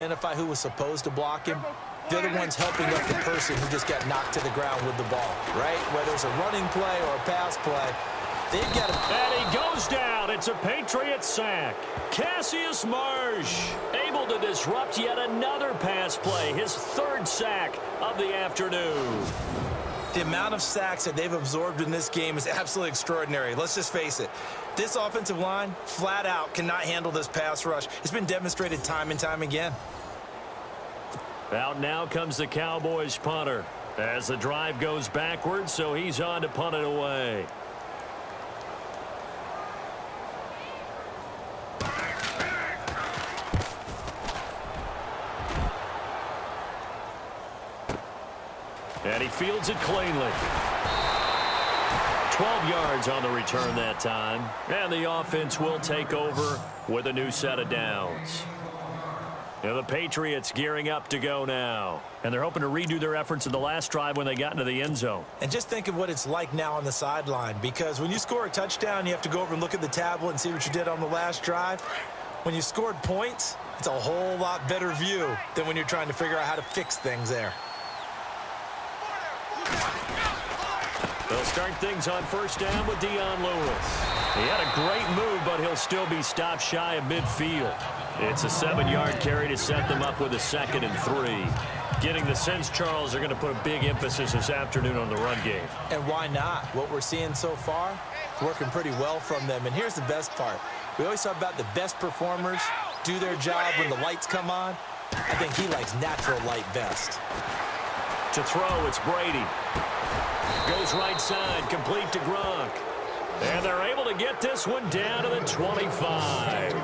Identify who was supposed to block him. They're the ones helping up the person who just got knocked to the ground with the ball, right? Whether it's a running play or a pass play, they've got him. And he goes down. It's a Patriot sack. Cassius Marsh able to disrupt yet another pass play, his third sack of the afternoon. The amount of sacks that they've absorbed in this game is absolutely extraordinary. Let's just face it. This offensive line, flat out, cannot handle this pass rush. It's been demonstrated time and time again. Out now comes the Cowboys punter as the drive goes backwards, so he's on to punt it away. And he fields it cleanly. 12 yards on the return that time. And the offense will take over with a new set of downs. And the Patriots gearing up to go now. And they're hoping to redo their efforts in the last drive when they got into the end zone. And just think of what it's like now on the sideline. Because when you score a touchdown, you have to go over and look at the tablet and see what you did on the last drive. When you scored points, it's a whole lot better view than when you're trying to figure out how to fix things there. They'll start things on first down with Dion Lewis. He had a great move, but he'll still be stopped shy of midfield. It's a 7-yard carry to set them up with a 2nd and 3. Getting the sense, Charles, are going to put a big emphasis this afternoon on the run game. And why not? What we're seeing so far, working pretty well from them. And here's the best part. We always talk about the best performers do their job when the lights come on. I think he likes natural light best. To throw, it's Brady. Goes right side, complete to Gronk. And they're able to get this one down to the 25.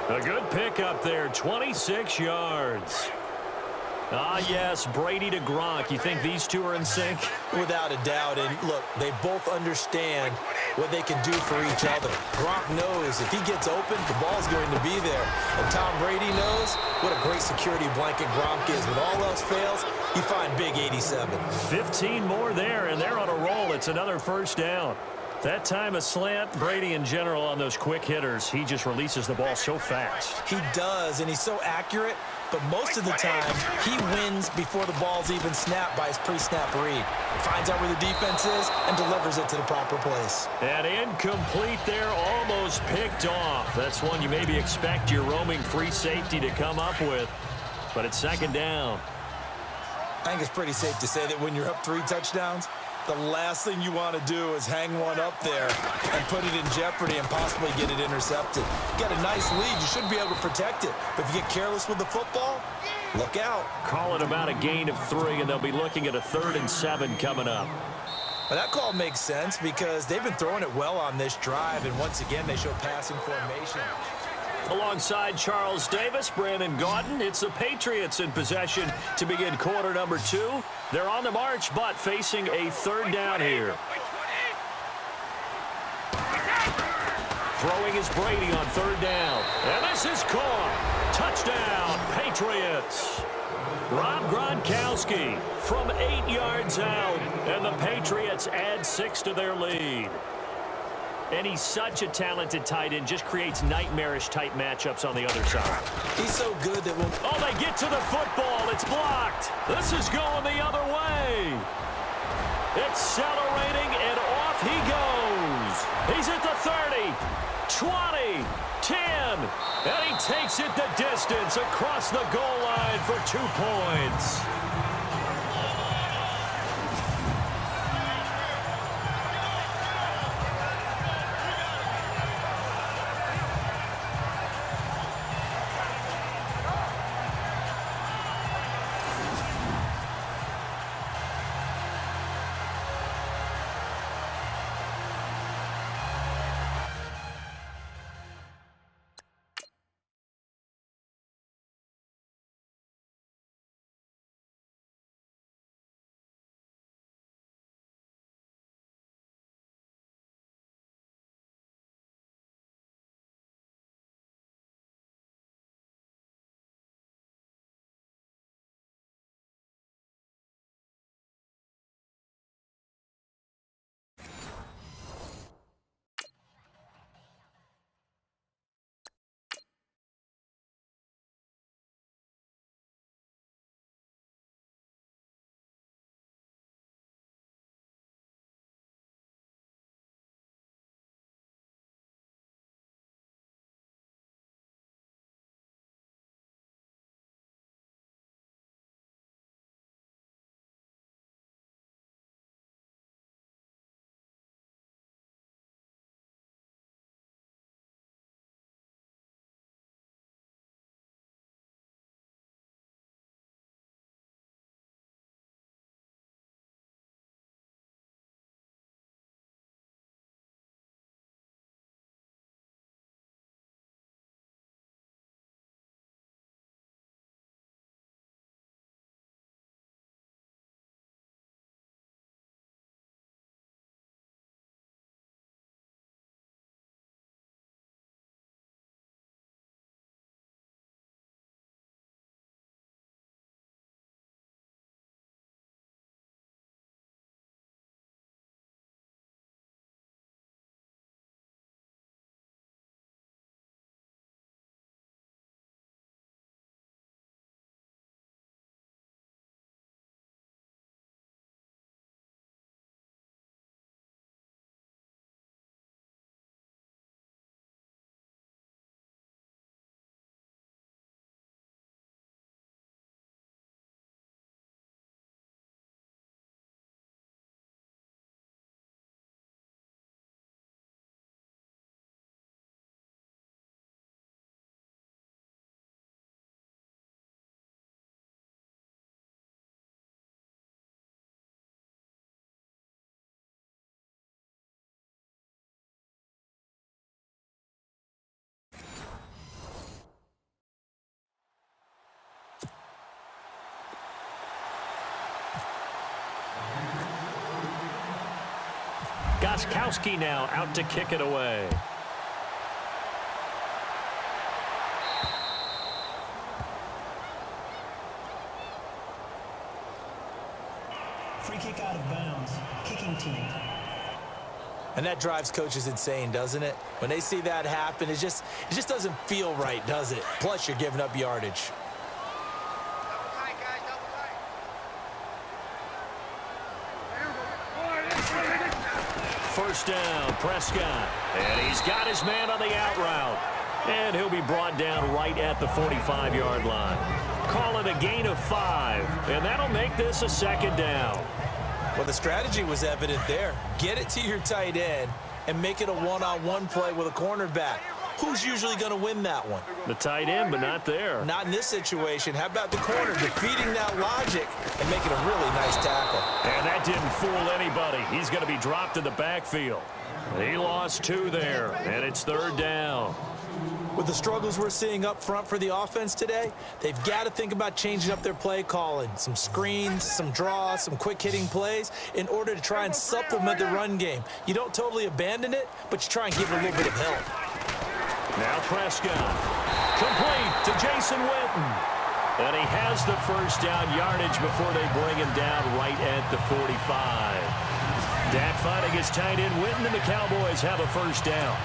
A good pickup there, 26 yards. Ah, yes, Brady to Gronk. You think these two are in sync? Without a doubt. And look, they both understand what they can do for each other. Gronk knows if he gets open, the ball's going to be there. And Tom Brady knows what a great security blanket Gronk is. When all else fails, you find big 87. 15 more there, and they're on a roll. It's another first down. That time a slant, Brady in general on those quick hitters, he just releases the ball so fast. He does, and he's so accurate, but most of the time he wins before the ball's even snapped by his pre-snap read. Finds out where the defense is and delivers it to the proper place. And incomplete there, almost picked off. That's one you maybe expect your roaming free safety to come up with, but it's 2nd down. I think it's pretty safe to say that when you're up 3 touchdowns, the last thing you want to do is hang one up there and put it in jeopardy and possibly get it intercepted. You got a nice lead. You should be able to protect it. But if you get careless with the football, look out. Call it about a gain of 3, and they'll be looking at a 3rd and 7 coming up. Well, that call makes sense because they've been throwing it well on this drive, and once again, they show passing formation. Alongside Charles Davis, Brandon Gaudin, it's the Patriots in possession to begin quarter number 2. They're on the march, but facing a 3rd down here. Throwing is Brady on 3rd down. And this is caught. Touchdown, Patriots. Rob Gronkowski from 8 yards out, and the Patriots add 6 to their lead. And he's such a talented tight end, just creates nightmarish-type matchups on the other side. He's so good that when... Oh, they get to the football. It's blocked. This is going the other way. Accelerating, and off he goes. He's at the 30, 20, 10, and he takes it the distance across the goal line for 2 points. Gostkowski now out to kick it away. Free kick out of bounds. Kicking team. And that drives coaches insane, doesn't it? When they see that happen, it just doesn't feel right, does it? Plus, you're giving up yardage. First down, Prescott. And he's got his man on the out route. And he'll be brought down right at the 45-yard line. Call it a gain of 5. And that'll make this a second down. Well, the strategy was evident there. Get it to your tight end and make it a one-on-one play with a cornerback. Who's usually going to win that one? The tight end, but not there. Not in this situation. How about the corner defeating that logic and making a really nice tackle? And that didn't fool anybody. He's going to be dropped in the backfield. He lost 2 there, and it's third down. With the struggles we're seeing up front for the offense today, they've got to think about changing up their play calling. Some screens, some draws, some quick-hitting plays in order to try and supplement the run game. You don't totally abandon it, but you try and give it a little bit of help. Now Prescott. Complete to Jason Witten. And he has the first down yardage before they bring him down right at the 45. Dak finding his tight end Witten, and the Cowboys have a first down.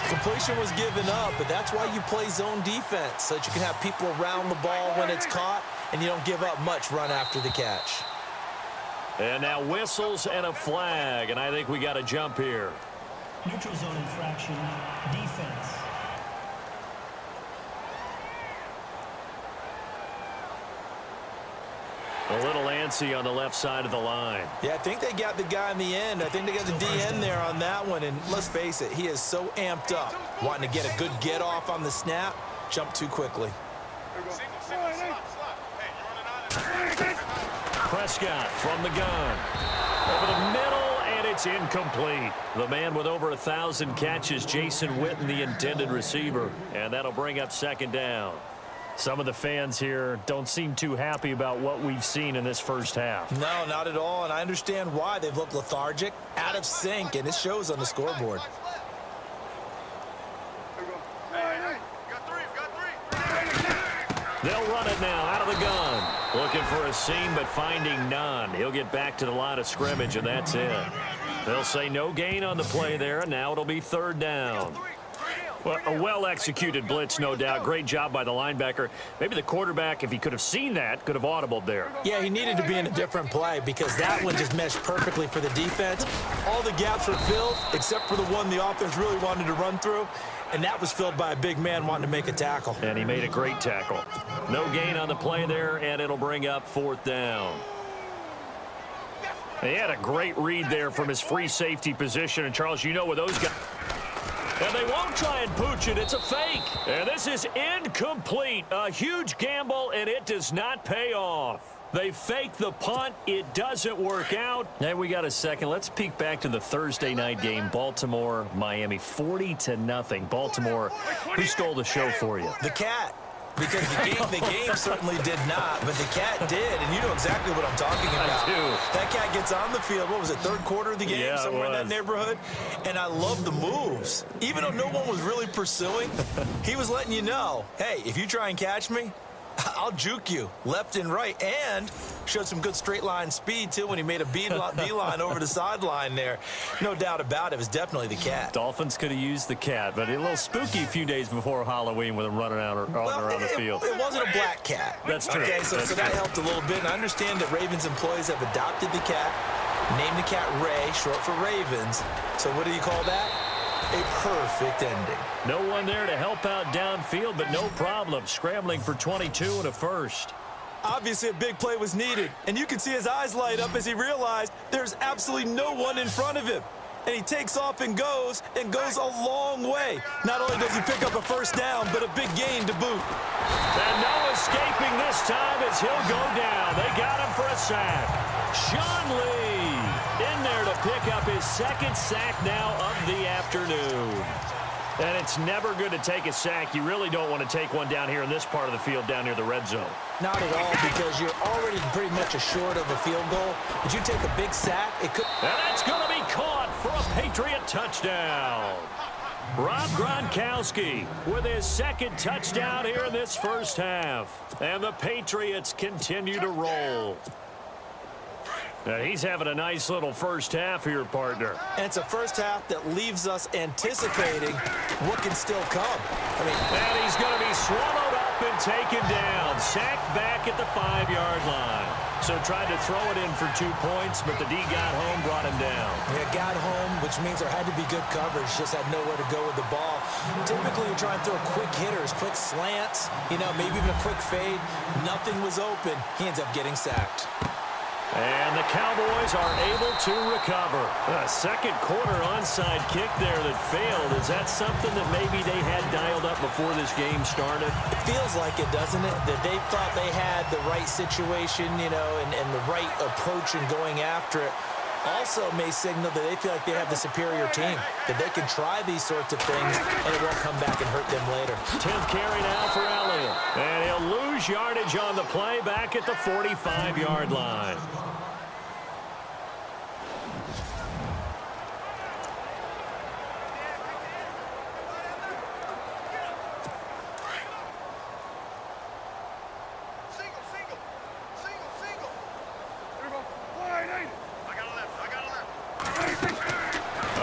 Completion was given up, but that's why you play zone defense, so that you can have people around the ball when it's caught, and you don't give up much run after the catch. And now whistles and a flag, and I think we got a jump here. Neutral zone infraction. Defense. A little antsy on the left side of the line. Yeah, I think they got the guy in the end. I think they got the DN there on that one. And let's face it, he is so amped up, wanting to get a good get off on the snap, jump too quickly. Prescott from the gun. Over the middle, and it's incomplete. The man with over 1,000 catches, Jason Witten, the intended receiver. And that'll bring up second down. Some of the fans here don't seem too happy about what we've seen in this first half. No, not at all, and I understand why. They've looked lethargic, out of sync, and it shows on the scoreboard. They'll run it now out of the gun. Looking for a seam, but finding none. He'll get back to the line of scrimmage, and that's it. They'll say no gain on the play there, and now it'll be third down. Well, a well-executed blitz, no doubt. Great job by the linebacker. Maybe the quarterback, if he could have seen that, could have audibled there. Yeah, he needed to be in a different play because that one just meshed perfectly for the defense. All the gaps were filled except for the one the offense really wanted to run through, and that was filled by a big man wanting to make a tackle. And he made a great tackle. No gain on the play there, and it'll bring up fourth down. He had a great read there from his free safety position. And, Charles, you know with those guys. And they won't try and pooch it. It's a fake. And this is incomplete. A huge gamble, and it does not pay off. They fake the punt. It doesn't work out. And we got a second. Let's peek back to the Thursday night game. Baltimore, Miami, 40-0. Baltimore, who stole the show for you? The Cat. Because the game certainly did not, but the Cat did, and you know exactly what I'm talking about. I do. That Cat gets on the field, what was it, third quarter of the game, Yeah, somewhere in that neighborhood? And I love the moves. Even though no one was really pursuing, he was letting you know, hey, if you try and catch me, I'll juke you left and right, and showed some good straight line speed, too, when he made a beeline over the sideline there. No doubt about it. It was definitely the Cat. Dolphins could have used the Cat, but a little spooky a few days before Halloween with him running out around the field. It wasn't a black cat. That's true. Okay, so that helped a little bit. And I understand that Ravens employees have adopted the Cat, named the Cat Ray, short for Ravens. So what do you call that? A perfect ending. No one there to help out downfield, but no problem. Scrambling for 22 and a first. Obviously, a big play was needed, and you can see his eyes light up as he realized there's absolutely no one in front of him. And he takes off and goes a long way. Not only does he pick up a first down, but a big gain to boot. And no escaping this time as he'll go down. They got him for a sack. Sean Lee in there to pick up his second sack now of the afternoon. And it's never good to take a sack. You really don't want to take one down here in this part of the field, down near the red zone. Not at all, because you're already pretty much assured of a field goal. But you take a big sack, it could... And that's going to be caught for a Patriot touchdown. Rob Gronkowski with his second touchdown here in this first half. And the Patriots continue to roll. Now he's having a nice little first half here, partner. And it's a first half that leaves us anticipating what can still come. And he's going to be swallowed up and taken down. Sacked back at the 5-yard line. So tried to throw it in for 2 points, but the D got home, brought him down. Yeah, got home, which means there had to be good coverage. Just had nowhere to go with the ball. Typically, you try and throw quick hitters, quick slants, maybe even a quick fade. Nothing was open. He ends up getting sacked. And the Cowboys are able to recover. A second quarter onside kick there that failed. Is that something that maybe they had dialed up before this game started? It feels like it, doesn't it? That they thought they had the right situation, and the right approach in going after it. Also may signal that they feel like they have the superior team, that they can try these sorts of things, and it won't come back and hurt them later. 10th carry now for Elliott. And he'll lose yardage on the play back at the 45-yard line.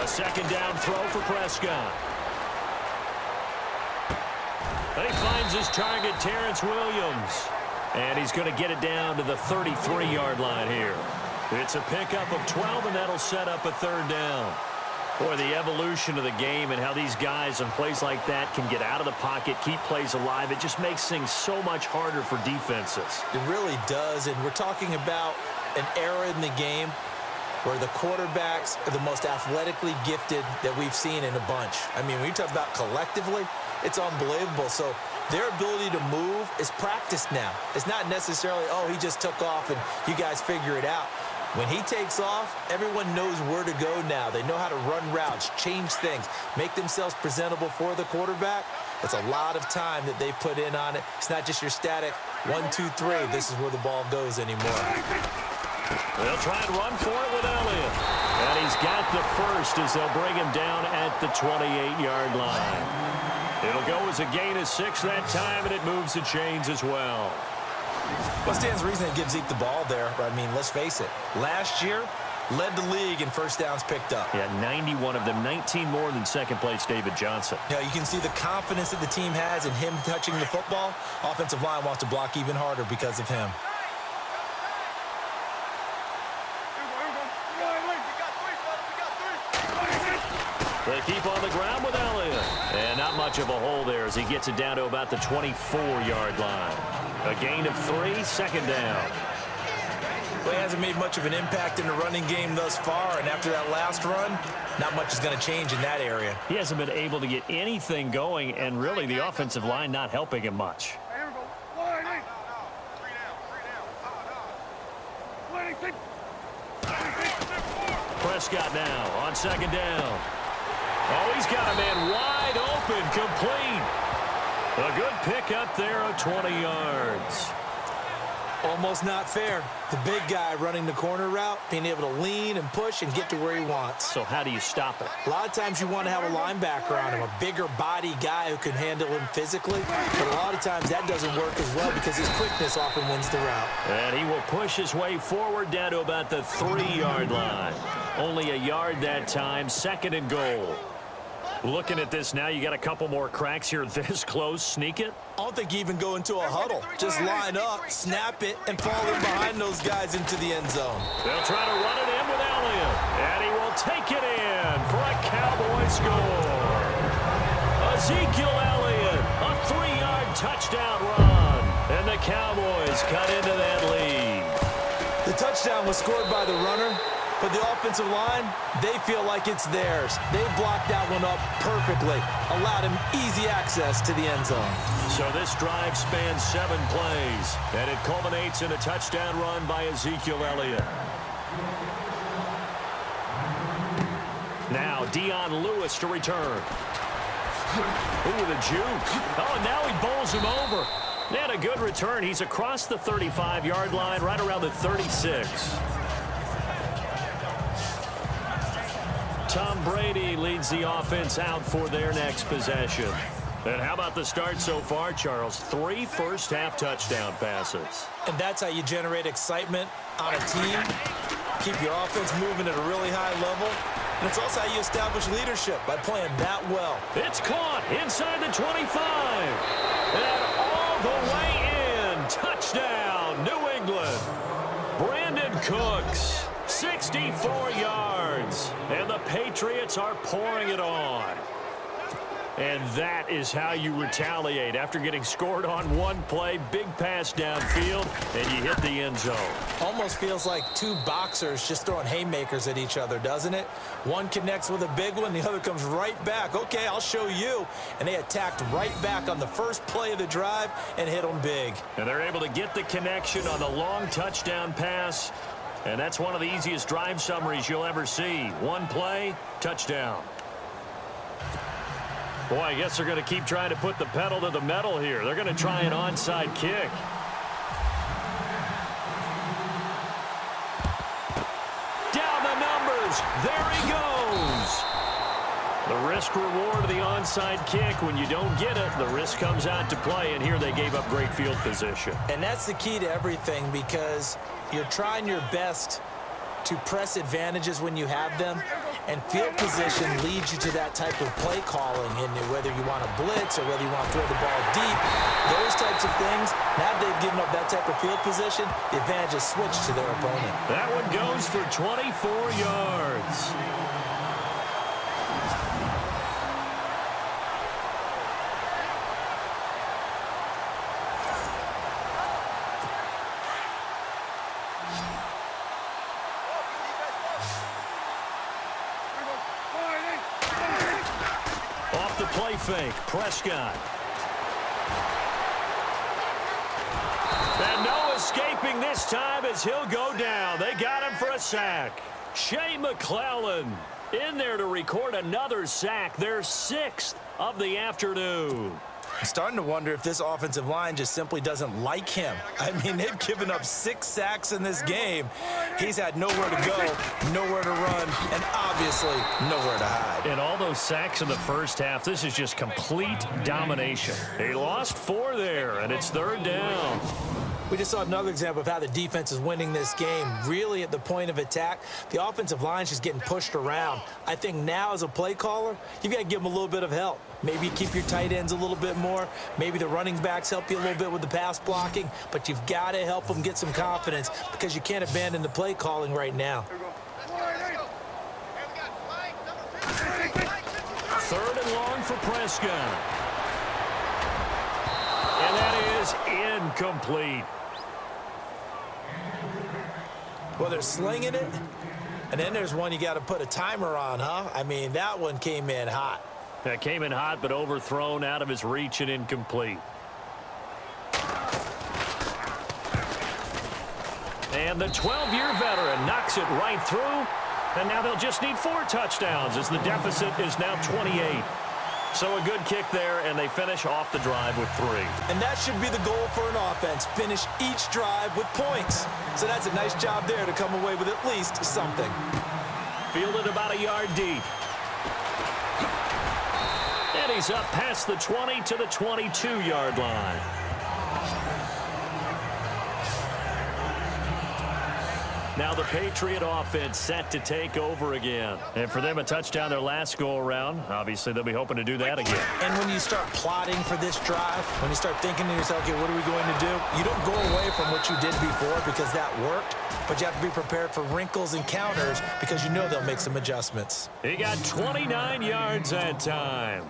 Second down throw for Prescott. And he finds his target, Terrence Williams. And he's going to get it down to the 33-yard line here. It's a pickup of 12, and that'll set up a third down. Boy, the evolution of the game and how these guys in plays like that can get out of the pocket, keep plays alive, it just makes things so much harder for defenses. It really does, and we're talking about an era in the game where the quarterbacks are the most athletically gifted that we've seen in a bunch. When you talk about collectively, it's unbelievable. So their ability to move is practiced now. It's not necessarily, he just took off and you guys figure it out. When he takes off, everyone knows where to go now. They know how to run routes, change things, make themselves presentable for the quarterback. It's a lot of time that they put in on it. It's not just your static 1, 2, 3. This is where the ball goes anymore. They'll try and run for it with Elliott. And he's got the first as they'll bring him down at the 28-yard line. It'll go as a gain of 6 that time, and it moves the chains as well. What stands to reason it gives Zeke the ball there? Let's face it. Last year, led the league in first downs picked up. Yeah, 91 of them, 19 more than second-place David Johnson. Yeah, you can see the confidence that the team has in him touching the football. Offensive line wants to block even harder because of him. They keep on the ground with Elliott. And not much of a hole there as he gets it down to about the 24-yard line. A gain of 3, second down. Well, he hasn't made much of an impact in the running game thus far, and after that last run, not much is going to change in that area. He hasn't been able to get anything going, and really the offensive line not helping him much. Prescott now on second down. Oh, he's got a man wide open, complete. A good pickup there of 20 yards. Almost not fair. The big guy running the corner route, being able to lean and push and get to where he wants. So how do you stop it? A lot of times you want to have a linebacker on him, a bigger body guy who can handle him physically. But a lot of times that doesn't work as well because his quickness often wins the route. And he will push his way forward down to about the 3-yard line. Only a yard that time, second and goal. Looking at this now, you got a couple more cracks here this close. Sneak it? I don't think you even go into a huddle. Just line up, snap it, and fall in behind those guys into the end zone. They'll try to run it in with Elliott. And he will take it in for a Cowboy score. Ezekiel Elliott, a 3-yard touchdown run. And the Cowboys cut into that lead. The touchdown was scored by the runner. But the offensive line, they feel like it's theirs. They blocked that one up perfectly, allowed him easy access to the end zone. So this drive spans 7 plays, and it culminates in a touchdown run by Ezekiel Elliott. Now Dion Lewis to return. Ooh, the juke. Oh, and now he bowls him over. And a good return. He's across the 35-yard line, right around the 36. Tom Brady leads the offense out for their next possession. And how about the start so far, Charles? 3 first-half touchdown passes. And that's how you generate excitement on a team. Keep your offense moving at a really high level. And it's also how you establish leadership, by playing that well. It's caught inside the 25. And all the way in. Touchdown, New England. Brandon Cooks, 64 yards. And the Patriots are pouring it on. And that is how you retaliate. After getting scored on one play, big pass downfield, and you hit the end zone. Almost feels like two boxers just throwing haymakers at each other, doesn't it? One connects with a big one, the other comes right back. Okay, I'll show you. And they attacked right back on the first play of the drive and hit them big. And they're able to get the connection on the long touchdown pass. And that's one of the easiest drive summaries you'll ever see. One play, touchdown. Boy, I guess they're going to keep trying to put the pedal to the metal here. They're going to try an onside kick. Down the numbers. There he goes. The risk reward of the onside kick. When you don't get it, the risk comes out to play, and here they gave up great field position. And that's the key to everything, because you're trying your best to press advantages when you have them, and field position leads you to that type of play calling, and whether you want to blitz or whether you want to throw the ball deep, those types of things. Now they've given up that type of field position, the advantage is switched to their opponent. That one goes for 24 yards. Play fake, Prescott. And no escaping this time as he'll go down. They got him for a sack. Shea McClellan in there to record another sack, their 6th of the afternoon. I'm starting to wonder if this offensive line just simply doesn't like him. I mean, they've given up 6 sacks in this game. He's had nowhere to go, nowhere to run, and obviously nowhere to hide. And all those sacks in the first half, this is just complete domination. He lost 4 there, and it's 3rd down. We just saw another example of how the defense is winning this game. Really, at the point of attack, the offensive line is just getting pushed around. I think now, as a play caller, you've got to give them a little bit of help. Maybe you keep your tight ends a little bit more. Maybe the running backs help you a little bit with the pass blocking. But you've got to help them get some confidence, because you can't abandon the play calling right now. 3rd and long for Prescott. And that is incomplete. Well, they're slinging it, and then there's one you got to put a timer on, huh? I mean, that one came in hot. That came in hot, but overthrown, out of his reach, and incomplete. And the 12-year veteran knocks it right through, and now they'll just need 4 touchdowns as the deficit is now 28. So a good kick there, and they finish off the drive with 3. And that should be the goal for an offense, finish each drive with points. So that's a nice job there to come away with at least something. Fielded about a yard deep. And he's up past the 20 to the 22-yard line. Now the Patriot offense set to take over again. And for them, a touchdown their last go-around. Obviously, they'll be hoping to do that again. And when you start plotting for this drive, when you start thinking to yourself, okay, what are we going to do? You don't go away from what you did before because that worked, but you have to be prepared for wrinkles and counters because you know they'll make some adjustments. He got 29 yards that time.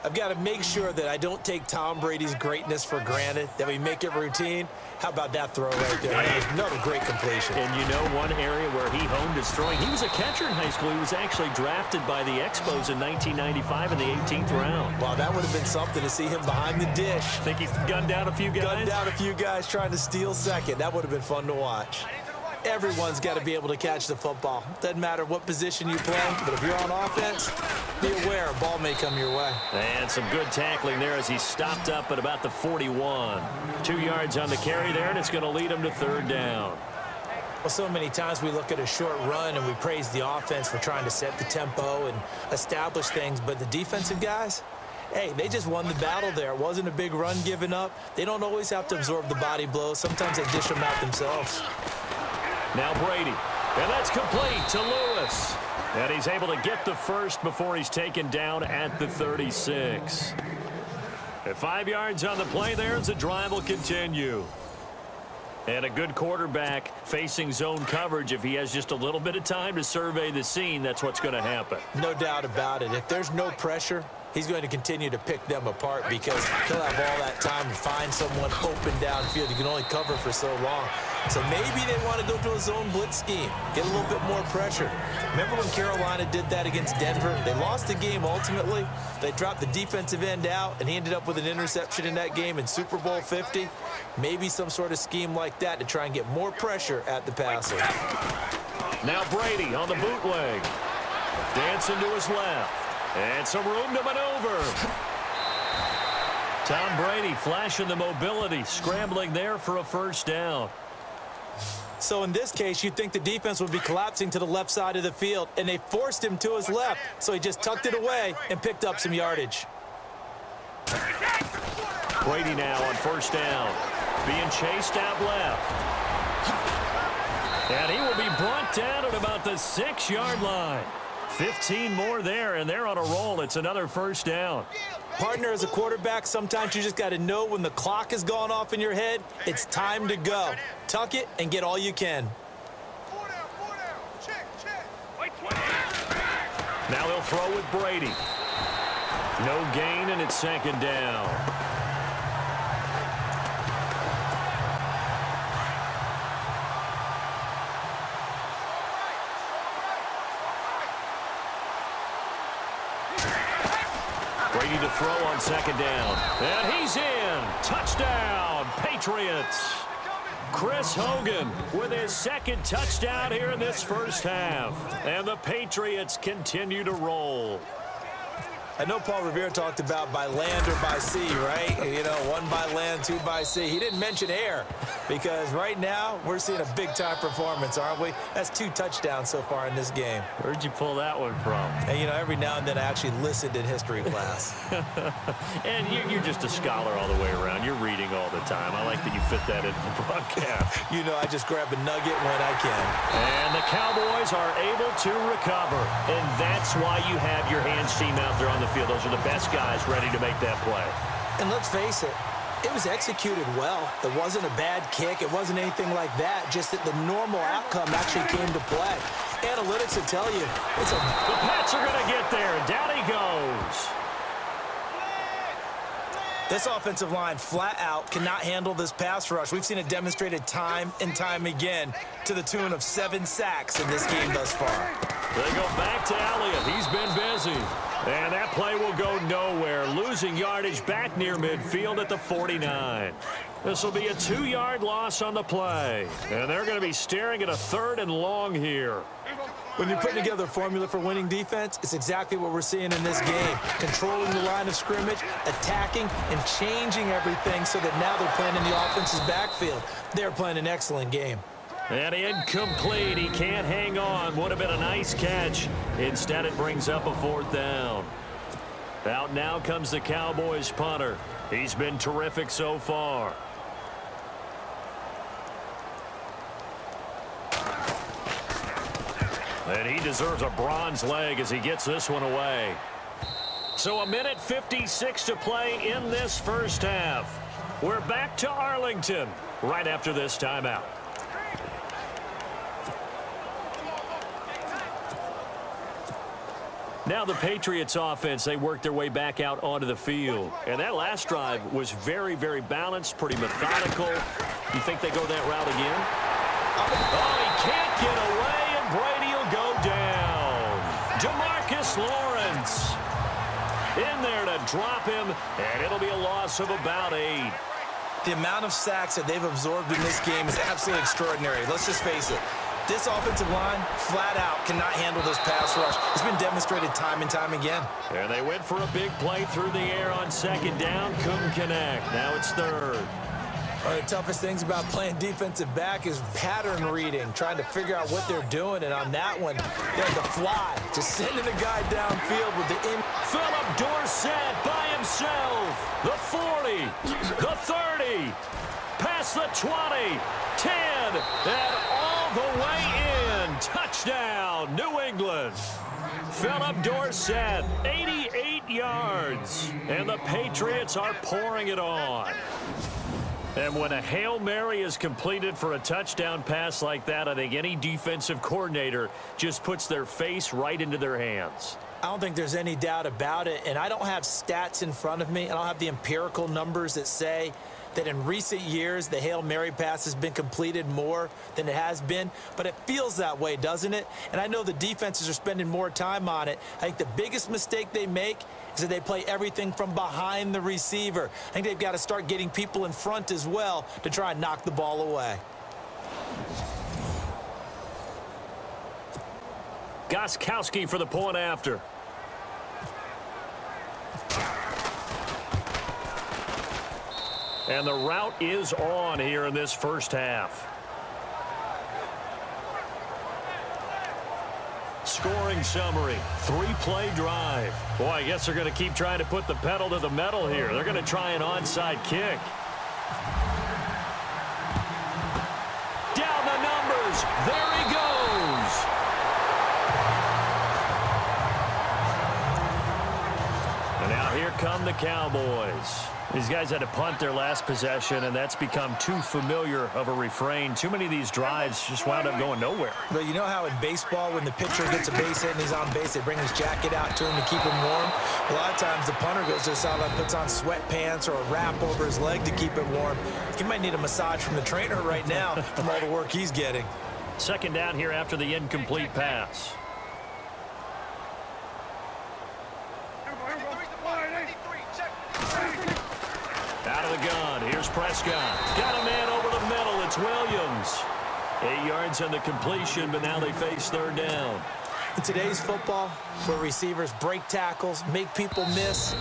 I've got to make sure that I don't take Tom Brady's greatness for granted, that we make it routine. How about that throw right there? That was another great completion. And you know one area where he honed his throwing? He was a catcher in high school. He was actually drafted by the Expos in 1995 in the 18th round. Wow, that would have been something to see him behind the dish. Think he's gunned down a few guys? Gunned down a few guys trying to steal second. That would have been fun to watch. Everyone's got to be able to catch the football. Doesn't matter what position you play, but if you're on offense, be aware a ball may come your way. And some good tackling there as he stopped up at about the 41. 2 yards on the carry there, and it's going to lead him to 3rd down. Well, so many times we look at a short run and we praise the offense for trying to set the tempo and establish things, but the defensive guys, hey, they just won the battle there. It wasn't a big run given up. They don't always have to absorb the body blows. Sometimes they dish them out themselves. Now Brady, and that's complete to Lewis. And he's able to get the first before he's taken down at the 36. At 5 yards on the play there as the drive will continue. And a good quarterback facing zone coverage. If he has just a little bit of time to survey the scene, that's what's going to happen. No doubt about it. If there's no pressure, he's going to continue to pick them apart because he'll have all that time to find someone open downfield. You can only cover for so long. So maybe they want to go to a zone blitz scheme, get a little bit more pressure. Remember when Carolina did that against Denver? They lost the game ultimately. They dropped the defensive end out, and he ended up with an interception in that game in Super Bowl 50. Maybe some sort of scheme like that to try and get more pressure at the passer. Now Brady on the bootleg. Dancing to his left. And some room to maneuver. Tom Brady flashing the mobility, scrambling there for a first down. So in this case, you'd think the defense would be collapsing to the left side of the field, and they forced him to his left. So he just tucked it away and picked up some yardage. Brady now on first down, being chased out left. And he will be brought down at about the 6-yard line. 15 more there, and they're on a roll. It's another first down. Partner, as a quarterback, sometimes you just got to know when the clock has gone off in your head, it's time to go. Tuck it and get all you can. Now he'll throw with Brady. No gain, and it's second down. Brady to throw on second down. And he's in. Touchdown, Patriots. Chris Hogan with his second touchdown here in this first half. And the Patriots continue to roll. I know Paul Revere talked about by land or by sea, right? You know, 1 by land, 2 by sea. He didn't mention air because right now we're seeing a big-time performance, aren't we? That's 2 touchdowns so far in this game. Where'd you pull that one from? And, you know, every now and then I actually listened in history class. And you're just a scholar all the way around. You're reading all the time. I like that you fit that into the broadcast. You know, I just grab a nugget when I can. And the Cowboys are able to recover. And that's why you have your hands team out there on the field. Those are the best guys ready to make that play. And let's face it, it was executed well. It wasn't a bad kick. It wasn't anything like that. Just that the normal outcome actually came to play. Analytics will tell you it's a... The Pats are going to get there. Down he goes. This offensive line flat out cannot handle this pass rush. We've seen it demonstrated time and time again to the tune of 7 sacks in this game thus far. They go back to Elliott. He's been busy. And that play will go nowhere. Losing yardage back near midfield at the 49. This will be a 2-yard loss on the play. And they're going to be staring at a 3rd and long here. When you're putting together a formula for winning defense, it's exactly what we're seeing in this game. Controlling the line of scrimmage, attacking, and changing everything so that now they're playing in the offense's backfield. They're playing an excellent game. And incomplete. He can't hang on. Would have been a nice catch. Instead, it brings up a 4th down. Out now comes the Cowboys punter. He's been terrific so far. And he deserves a bronze leg as he gets this one away. So 1:56 to play in this first half. We're back to Arlington right after this timeout. Now the Patriots offense, they work their way back out onto the field. And that last drive was very, very balanced, pretty methodical. You think they go that route again? Oh, he can't get away, and Brady will go down. DeMarcus Lawrence in there to drop him, and it'll be a loss of about 8. The amount of sacks that they've absorbed in this game is absolutely extraordinary. Let's just face it. This offensive line, flat out, cannot handle this pass rush. It's been demonstrated time and time again. And they went for a big play through the air on second down. Couldn't connect. Now it's 3rd. One of the toughest things about playing defensive back is pattern reading, trying to figure out what they're doing. And on that one, they had to fly, just sending a guy downfield with the in. Philip Dorsett by himself. The 40, the 30, past the 20, 10, and all the way in. Touchdown, New England. Philip Dorsett, 88 yards. And the Patriots are pouring it on. And when a Hail Mary is completed for a touchdown pass like that, I think any defensive coordinator just puts their face right into their hands. I don't think there's any doubt about it, and I don't have stats in front of me. I don't have the empirical numbers that say that in recent years the Hail Mary pass has been completed more than it has been, but it feels that way, doesn't it? And I know the defenses are spending more time on it. I think the biggest mistake they make is that they play everything from behind the receiver. I think they've got to start getting people in front as well to try and knock the ball away. Gostkowski for the point after. And the route is on here in this first half. Scoring summary, 3-play drive. Boy, I guess they're going to keep trying to put the pedal to the metal here. They're going to try an onside kick. Down the numbers. There he goes. And now here come the Cowboys. These guys had to punt their last possession, and that's become too familiar of a refrain. Too many of these drives just wound up going nowhere. But you know how in baseball, when the pitcher gets a base hit and he's on base, they bring his jacket out to him to keep him warm? A lot of times the punter goes to the sideline, puts on sweatpants or a wrap over his leg to keep it warm. He might need a massage from the trainer right now from all the work he's getting. Second down here after the incomplete pass. Out of the gun. Here's Prescott. Got a man over the middle. It's Williams. 8 yards on the completion, but now they face third down. In today's football, where receivers break tackles, make people miss,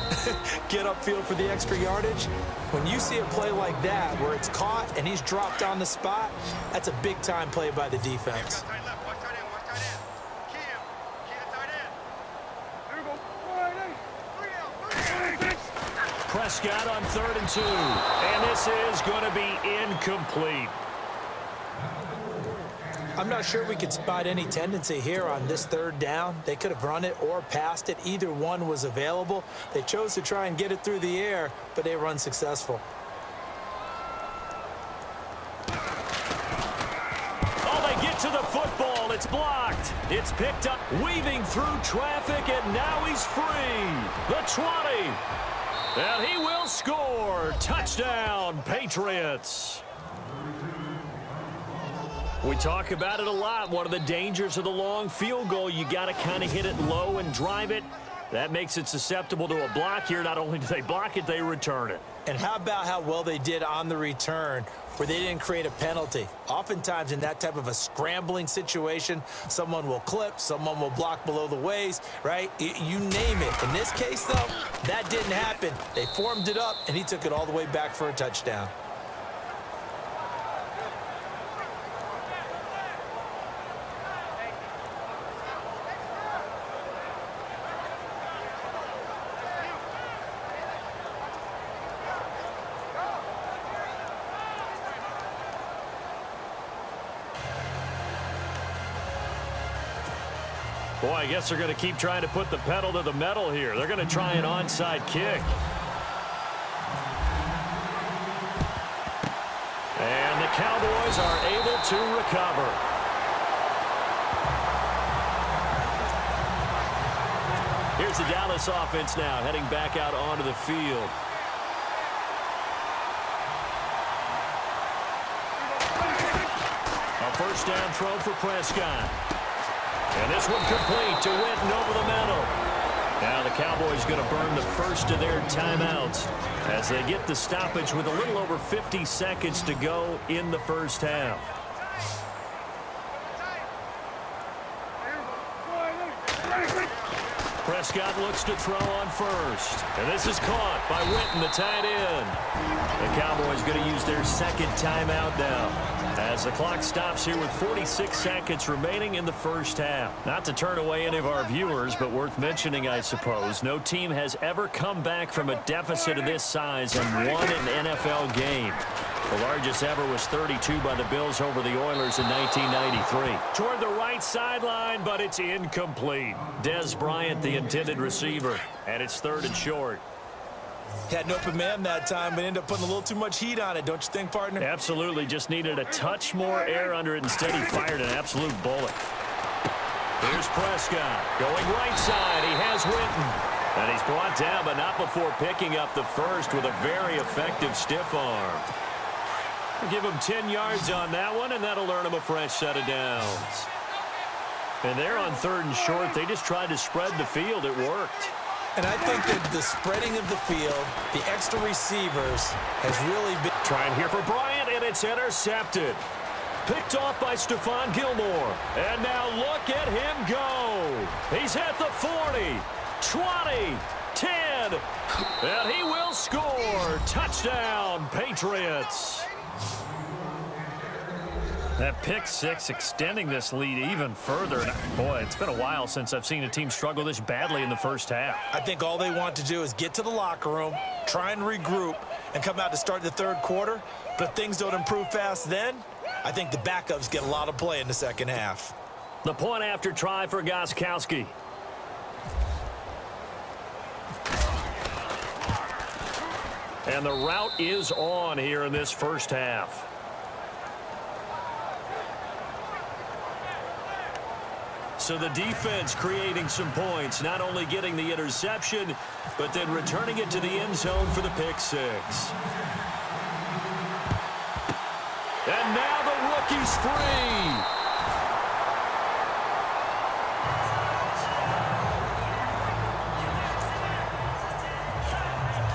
get upfield for the extra yardage, when you see a play like that where it's caught and he's dropped on the spot, that's a big-time play by the defense. Prescott on 3rd and 2. And this is going to be incomplete. I'm not sure we could spot any tendency here on this third down. They could have run it or passed it. Either one was available. They chose to try and get it through the air, but they were unsuccessful. Oh, they get to the football. It's blocked. It's picked up, weaving through traffic, and now he's free. The 20. And he will score. Touchdown, Patriots. We talk about it a lot. One of the dangers of the long field goal, you got to kind of hit it low and drive it. That makes it susceptible to a block here. Not only do they block it, they return it. And how about how well they did on the return where they didn't create a penalty? Oftentimes in that type of a scrambling situation, someone will clip, someone will block below the waist, right? You name it. In this case, though, that didn't happen. They formed it up, and he took it all the way back for a touchdown. Boy, I guess they're going to keep trying to put the pedal to the metal here. They're going to try an onside kick. And the Cowboys are able to recover. Here's the Dallas offense now, heading back out onto the field. A first down throw for Prescott. And this one complete to Witten over the middle. Now the Cowboys going to burn the first of their timeouts as they get the stoppage with a little over 50 seconds to go in the first half. Prescott looks to throw on first. And this is caught by Witten, the tight end. The Cowboys going to use their second timeout now, as the clock stops here with 46 seconds remaining in the first half. Not to turn away any of our viewers, but worth mentioning, I suppose, no team has ever come back from a deficit of this size and won an NFL game. The largest ever was 32 by the Bills over the Oilers in 1993. Toward the right sideline, but it's incomplete. Dez Bryant, the intended receiver, and it's 3rd and short. Had an open man that time, but ended up putting a little too much heat on it, don't you think, partner? Absolutely. Just needed a touch more air under it. Instead, he fired an absolute bullet. Here's Prescott going right side. He has Witten. And he's brought down, but not before picking up the first with a very effective stiff arm. Give him 10 yards on that one, and that'll earn him a fresh set of downs. And they're on 3rd and short. They just tried to spread the field. It worked. And I think that the spreading of the field, the extra receivers, has really been... Trying here for Bryant, and it's intercepted. Picked off by Stephon Gilmore. And now look at him go. He's at the 40, 20, 10, and he will score. Touchdown, Patriots. That pick six extending this lead even further. And boy, it's been a while since I've seen a team struggle this badly in the first half. I think all they want to do is get to the locker room, try and regroup, and come out to start the 3rd quarter. But if things don't improve fast then, I think the backups get a lot of play in the second half. The point after try for Gostkowski. And the route is on here in this first half. So the defense creating some points, not only getting the interception, but then returning it to the end zone for the pick six. And now the rookie's free.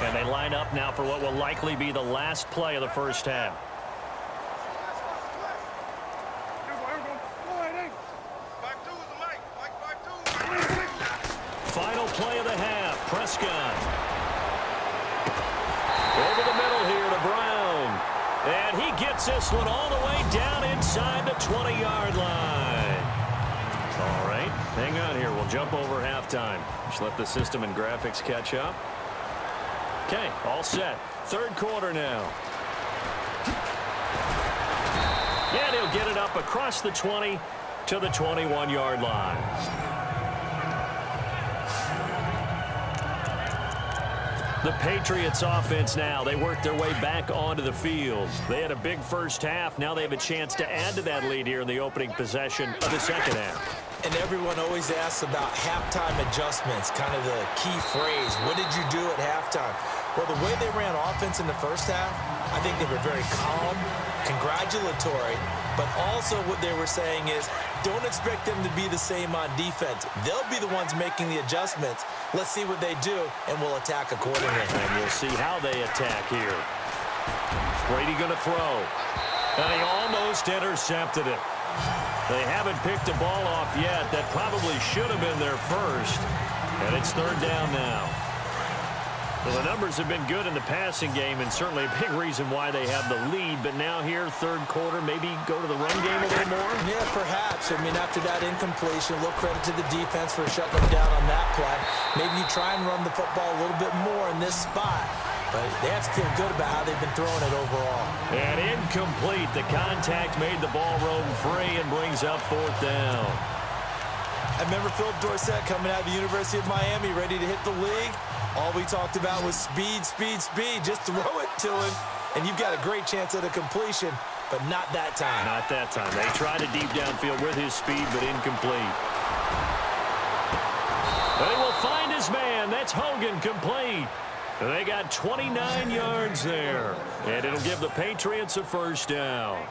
And they line up now for what will likely be the last play of the first half. Final play of the half. Prescott. Over the middle here to Brown. And he gets this one all the way down inside the 20-yard line. All right, hang on here. We'll jump over halftime. Just let the system and graphics catch up. Okay, all set. 3rd quarter now. And he'll get it up across the 20 to the 21-yard line. The Patriots offense now, they work their way back onto the field. They had a big first half. Now they have a chance to add to that lead here in the opening possession of the second half. And everyone always asks about halftime adjustments, kind of the key phrase. What did you do at halftime? Well, the way they ran offense in the first half, I think they were very calm, congratulatory, but also what they were saying is don't expect them to be the same on defense. They'll be the ones making the adjustments. Let's see what they do, and we'll attack accordingly. And we'll see how they attack here. Brady going to throw. And he almost intercepted it. They haven't picked a ball off yet. That probably should have been their first. And it's 3rd down now. Well, the numbers have been good in the passing game, and certainly a big reason why they have the lead. But now here, 3rd quarter, maybe go to the run game a little more? Yeah, perhaps. I mean, after that incompletion, a little credit to the defense for shutting them down on that play. Maybe you try and run the football a little bit more in this spot. But they have to feel good about how they've been throwing it overall. And incomplete. The contact made the ball roam free and brings up 4th down. I remember Philip Dorsett coming out of the University of Miami, ready to hit the league. All we talked about was speed, speed, speed. Just throw it to him, and you've got a great chance at a completion, but not that time. Not that time. They tried a deep downfield with his speed, but incomplete. But he will find his man. That's Hogan, complete. They got 29 yards there, and it'll give the Patriots a 1st down.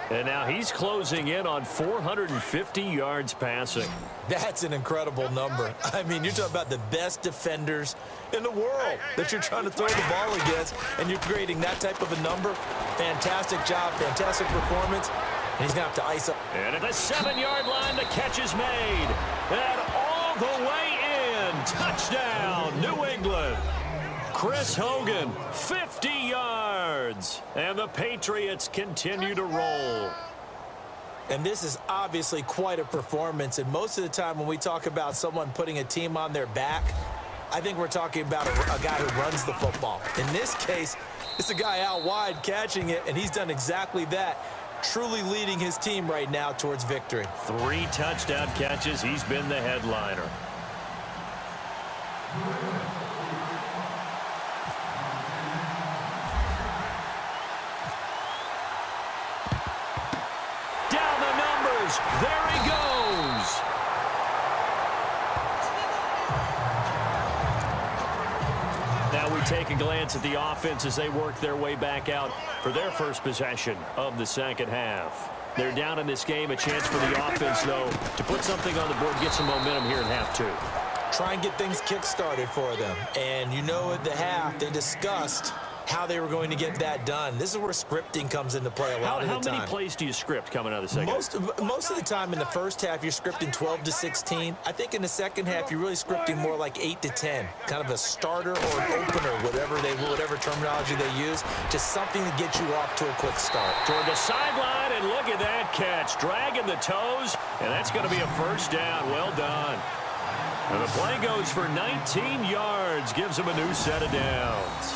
And now he's closing in on 450 yards passing. That's an incredible number. I mean, you're talking about the best defenders in the world that you're trying to throw the ball against, and you're creating that type of a number. Fantastic job, fantastic performance, and he's going to have to ice up. And at the 7-yard line, the catch is made. And all the way in. Touchdown, New England. Chris Hogan, 50 yards. And the Patriots continue to roll. And this is obviously quite a performance. And most of the time when we talk about someone putting a team on their back, I think we're talking about a guy who runs the football. In this case, it's a guy out wide catching it, and he's done exactly that, truly leading his team right now towards victory. 3 touchdown catches. He's been the headliner. Down the numbers. There he goes. Now we take a glance at the offense as they work their way back out for their first possession of the second half. They're down in this game. A chance for the offense, though, to put something on the board, get some momentum here in half 2. Try and get things kick-started for them. And you know at the half, they discussed how they were going to get that done. This is where scripting comes into play a lot of the time. How many plays do you script coming out of the second half? Most of the time in the first half, you're scripting 12 to 16. I think in the second half, you're really scripting more like 8 to 10. Kind of a starter or an opener, whatever terminology they use. Just something to get you off to a quick start. Toward the sideline, and look at that catch. Dragging the toes, and that's going to be a first down. Well done. And the play goes for 19 yards. Gives him a new set of downs.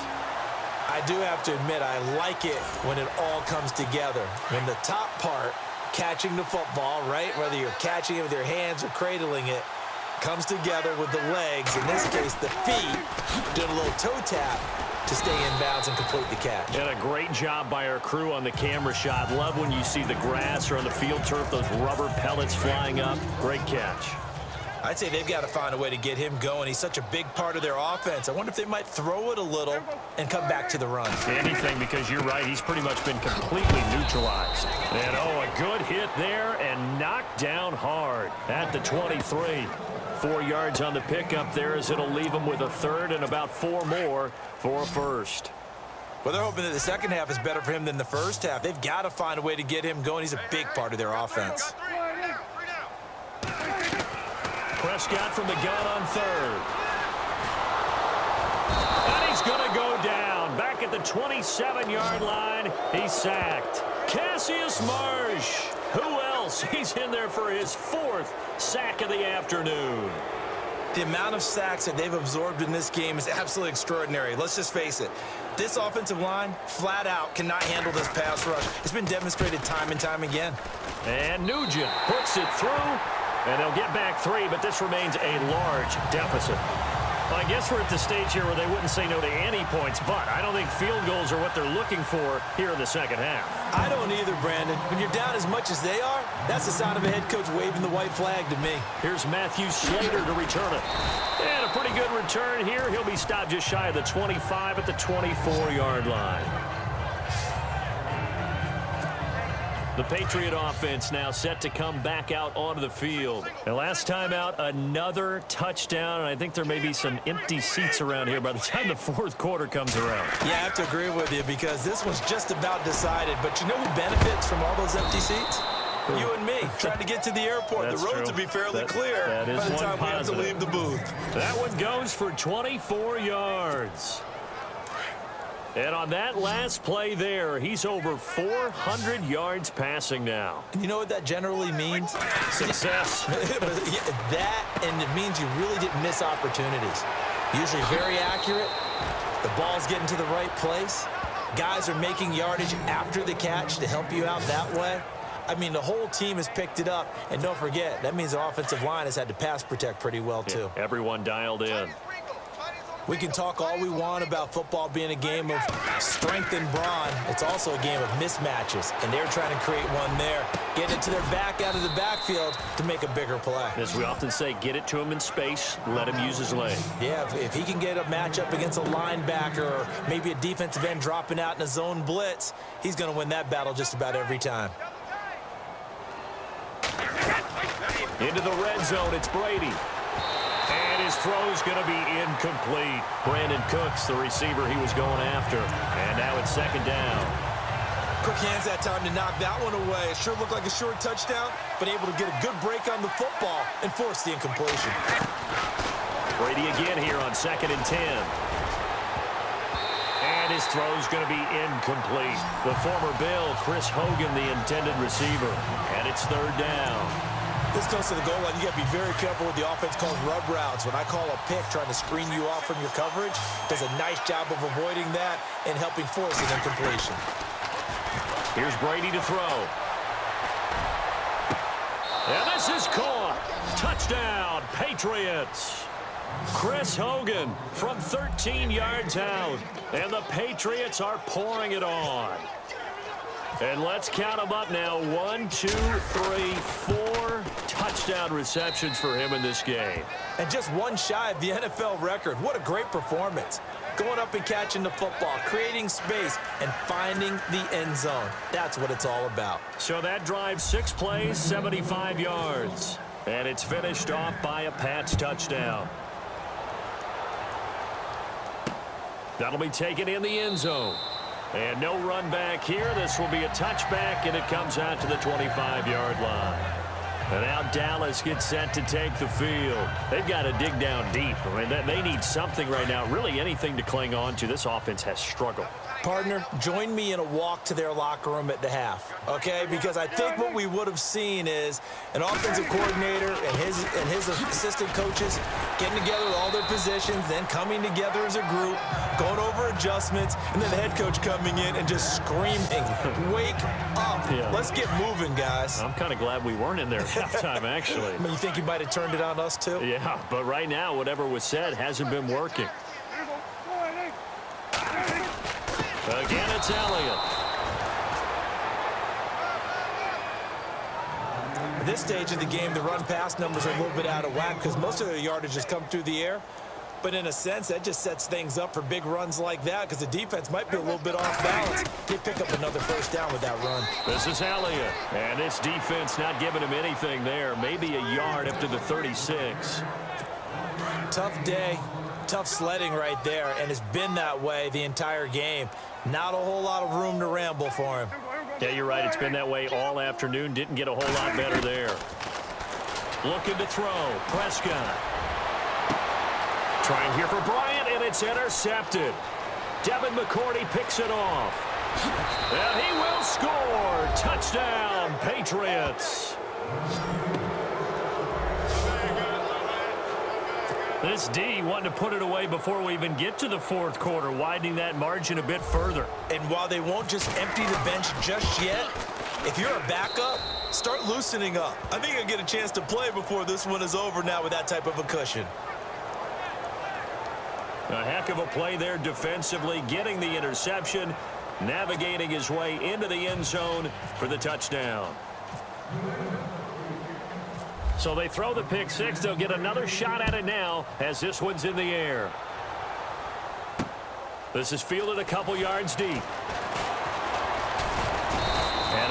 I do have to admit, I like it when it all comes together. When the top part, catching the football, right, whether you're catching it with your hands or cradling it, comes together with the legs, in this case the feet, doing a little toe tap to stay in bounds and complete the catch. And a great job by our crew on the camera shot. Love when you see the grass or on the field turf, those rubber pellets flying up. Great catch. I'd say they've got to find a way to get him going. He's such a big part of their offense. I wonder if they might throw it a little and come back to the run. Anything, because you're right. He's pretty much been completely neutralized. And, oh, a good hit there and knocked down hard at the 23. 4 yards on the pickup there as it'll leave him with a third and about 4 more for a first. Well, they're hoping that the second half is better for him than the first half. They've got to find a way to get him going. He's a big part of their offense. Prescott from the gun on third. And he's going to go down. Back at the 27-yard line, he's sacked. Cassius Marsh. Who else? He's in there for his 4th sack of the afternoon. The amount of sacks that they've absorbed in this game is absolutely extraordinary. Let's just face it. This offensive line, flat out, cannot handle this pass rush. It's been demonstrated time and time again. And Nugent puts it through. And they'll get back 3, but this remains a large deficit. Well, I guess we're at the stage here where they wouldn't say no to any points, but I don't think field goals are what they're looking for here in the second half. I don't either, Brandon. When you're down as much as they are, that's the sign of a head coach waving the white flag to me. Here's Matthew Slater to return it. And a pretty good return here. He'll be stopped just shy of the 25 at the 24-yard line. The Patriot offense now set to come back out onto the field. And last time out, another touchdown. And I think there may be some empty seats around here by the time the 4th quarter comes around. Yeah, I have to agree with you because this one's just about decided. But you know who benefits from all those empty seats? You and me, trying to get to the airport. That's the roads true. will be fairly clear by the time we have to leave the booth. That one goes for 24 yards. And on that last play there, he's over 400 yards passing now. You know what that generally means? Success. That, and it means you really didn't miss opportunities. Usually very accurate. The ball's getting to the right place. Guys are making yardage after the catch to help you out that way. I mean, the whole team has picked it up. And don't forget, that means the offensive line has had to pass protect pretty well, too. Yeah, everyone dialed in. We can talk all we want about football being a game of strength and brawn. It's also a game of mismatches, and they're trying to create one there. Getting it to their back out of the backfield to make a bigger play. As we often say, get it to him in space, let him use his leg. Yeah, if he can get a matchup against a linebacker or maybe a defensive end dropping out in a zone blitz, he's going to win that battle just about every time. Into the red zone, it's Brady. And his throw's going to be incomplete. Brandon Cooks, the receiver he was going after. And now it's 2nd down. Quick hands that time to knock that one away. It sure looked like a short touchdown, but able to get a good break on the football and force the incompletion. Brady again here on 2nd and 10. And his throw's going to be incomplete. The former Bill, Chris Hogan, the intended receiver. And it's 3rd down. This goes to the goal line. You got to be very careful with the offense called rub routes. When I call a pick trying to screen you off from your coverage, does a nice job of avoiding that and helping force an incompletion. Here's Brady to throw. And this is caught. Touchdown, Patriots. Chris Hogan from 13 yards out. And the Patriots are pouring it on. And let's count them up now. 1, 2, 3, 4 touchdown receptions for him in this game. And just one shy of the NFL record. What a great performance. Going up and catching the football, creating space, and finding the end zone. That's what it's all about. So that drive, 6 plays, 75 yards. And it's finished off by a Pats touchdown. That'll be taken in the end zone. And no run back here. This will be a touchback, and it comes out to the 25-yard line. And now Dallas gets set to take the field. They've got to dig down deep. I mean, they need something right now, really anything to cling on to. This offense has struggled. Partner, join me in a walk to their locker room at the half, okay? Because I think what we would have seen is an offensive coordinator and his assistant coaches getting together with all their positions, then coming together as a group, going over adjustments, and then the head coach coming in and just screaming, wake up. Yeah. Let's get moving, guys. I'm kind of glad we weren't in there at halftime, actually. I mean, you think you might have turned it on us, too? Yeah, but right now, whatever was said hasn't been working. Again, it's Elliott. At this stage of the game, the run-pass numbers are a little bit out of whack because most of their yardage has come through the air. But in a sense, that just sets things up for big runs like that because the defense might be a little bit off balance. They pick up another 1st down with that run. This is Elliott. And this defense not giving him anything there. Maybe a yard up to the 36. Tough day. Tough sledding right there, and it's been that way the entire game. Not a whole lot of room to ramble for him. Yeah, you're right. It's been that way all afternoon. Didn't get a whole lot better there. Looking to throw. Prescott. Trying here for Bryant, and it's intercepted. Devin McCourty picks it off. And he will score. Touchdown, Patriots. This D wanting to put it away before we even get to the 4th quarter, widening that margin a bit further. And while they won't just empty the bench just yet, if you're a backup, start loosening up. I think you'll get a chance to play before this one is over now with that type of a cushion. A heck of a play there defensively, getting the interception, navigating his way into the end zone for the touchdown. So they throw the pick 6. They'll get another shot at it now as this one's in the air. This is fielded a couple yards deep. And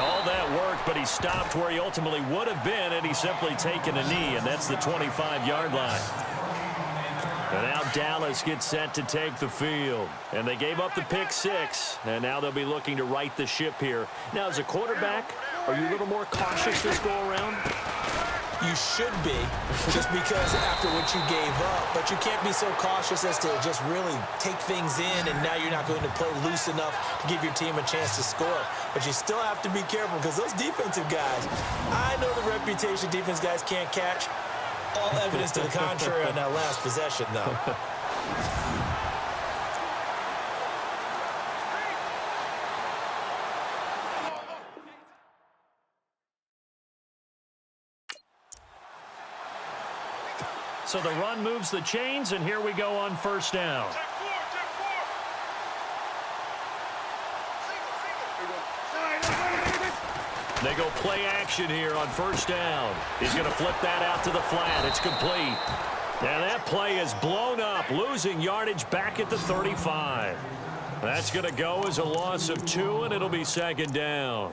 all that work, but he stopped where he ultimately would have been had he simply taken a knee, and that's the 25-yard line. And now Dallas gets set to take the field. And they gave up the pick 6, and now they'll be looking to right the ship here. Now, as a quarterback, are you a little more cautious this go-around? You should be, just because after what you gave up. But you can't be so cautious as to just really take things in, and now you're not going to play loose enough to give your team a chance to score. But you still have to be careful because those defensive guys, I know the reputation defense guys can't catch. All evidence to the contrary on that last possession, though. So the run moves the chains, and here we go on 1st down. They go play action here on 1st down. He's going to flip that out to the flat. It's complete. And that play is blown up, losing yardage back at the 35. That's going to go as a loss of 2, and it'll be 2nd down.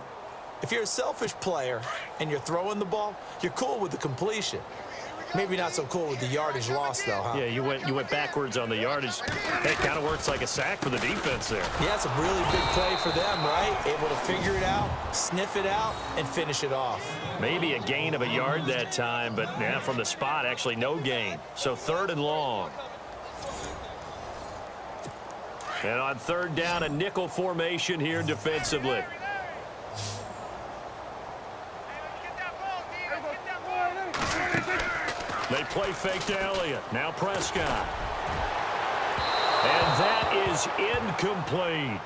If you're a selfish player and you're throwing the ball, you're cool with the completion. Maybe not so cool with the yardage loss, though, huh? Yeah, you went backwards on the yardage. That kind of works like a sack for the defense there. Yeah, it's a really big play for them, right? Able to figure it out, sniff it out, and finish it off. Maybe a gain of a yard that time, but yeah, from the spot, actually no gain. So 3rd and long. And on 3rd down, a nickel formation here defensively. They play fake to Elliott. Now Prescott. And that is incomplete.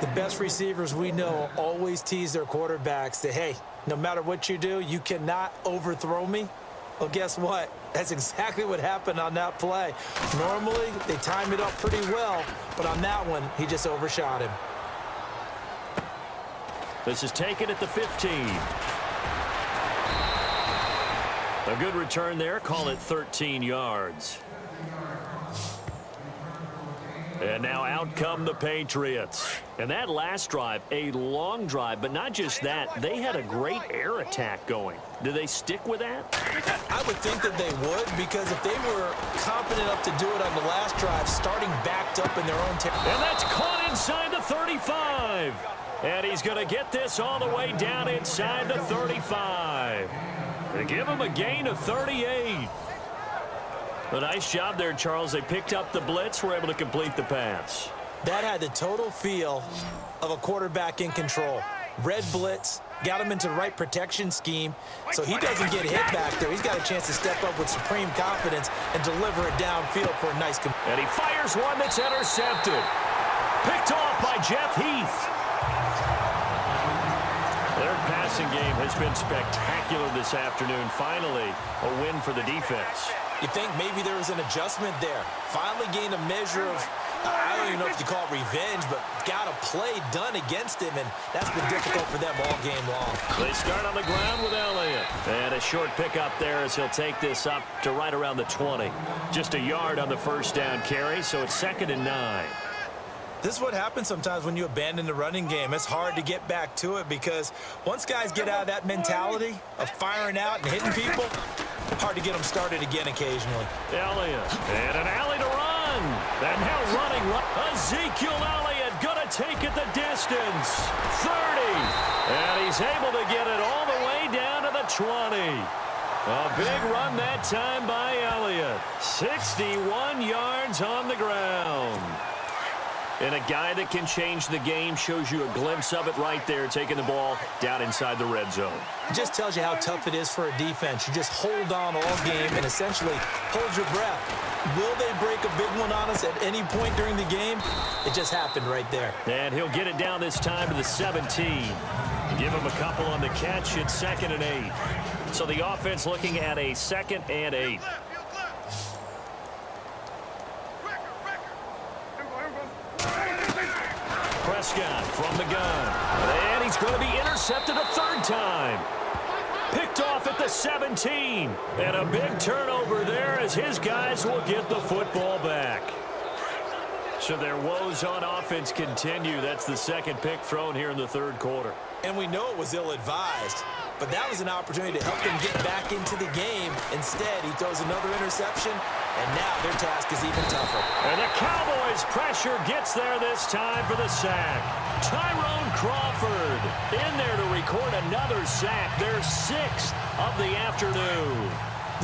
The best receivers we know always tease their quarterbacks that, hey, no matter what you do, you cannot overthrow me. Well, guess what? That's exactly what happened on that play. Normally, they time it up pretty well, but on that one, he just overshot him. This is taken at the 15. A good return there. Call it 13 yards. And now out come the Patriots. And that last drive, a long drive, but not just that. They had a great air attack going. Do they stick with that? I would think that they would, because if they were confident enough to do it on the last drive, starting backed up in their own territory. And that's caught inside the 35. And he's going to get this all the way down inside the 35. They give him a gain of 38. A nice job there, Charles. They picked up the blitz, were able to complete the pass. That had the total feel of a quarterback in control. Red blitz, got him into the right protection scheme, so he doesn't get hit back there. He's got a chance to step up with supreme confidence and deliver it downfield for a nice... And he fires one that's intercepted. Picked off by Jeff Heath. Their passing game has been spectacular this afternoon. Finally, a win for the defense. You think maybe there was an adjustment there. Finally gained a measure of, I don't even know if you call it revenge, but got a play done against him, and that's been difficult for them all game long. They start on the ground with Elliott. And a short pickup there as he'll take this up to right around the 20. Just a yard on the first down carry, so it's 2nd and 9. This is what happens sometimes when you abandon the running game. It's hard to get back to it because once guys get out of that mentality of firing out and hitting people, hard to get them started again occasionally. Elliott, and an alley to run. And now running. Ezekiel Elliott going to take it the distance. 30. And he's able to get it all the way down to the 20. A big run that time by Elliott. 61 yards on the ground. And a guy that can change the game, shows you a glimpse of it right there, taking the ball down inside the red zone. It just tells you how tough it is for a defense. You just hold on all game and essentially hold your breath. Will they break a big one on us at any point during the game? It just happened right there. And he'll get it down this time to the 17. Give him a couple on the catch. It's 2nd and 8. So the offense looking at a 2nd and 8. Prescott from the gun. And he's going to be intercepted a 3rd time. Picked off at the 17. And a big turnover there as his guys will get the football back. So their woes on offense continue. That's the 2nd pick thrown here in the 3rd quarter. And we know it was ill-advised, but that was an opportunity to help them get back into the game. Instead, he throws another interception, and now their task is even tougher. And the Cowboys' pressure gets there this time for the sack. Tyrone Crawford in there to record another sack, their 6th of the afternoon.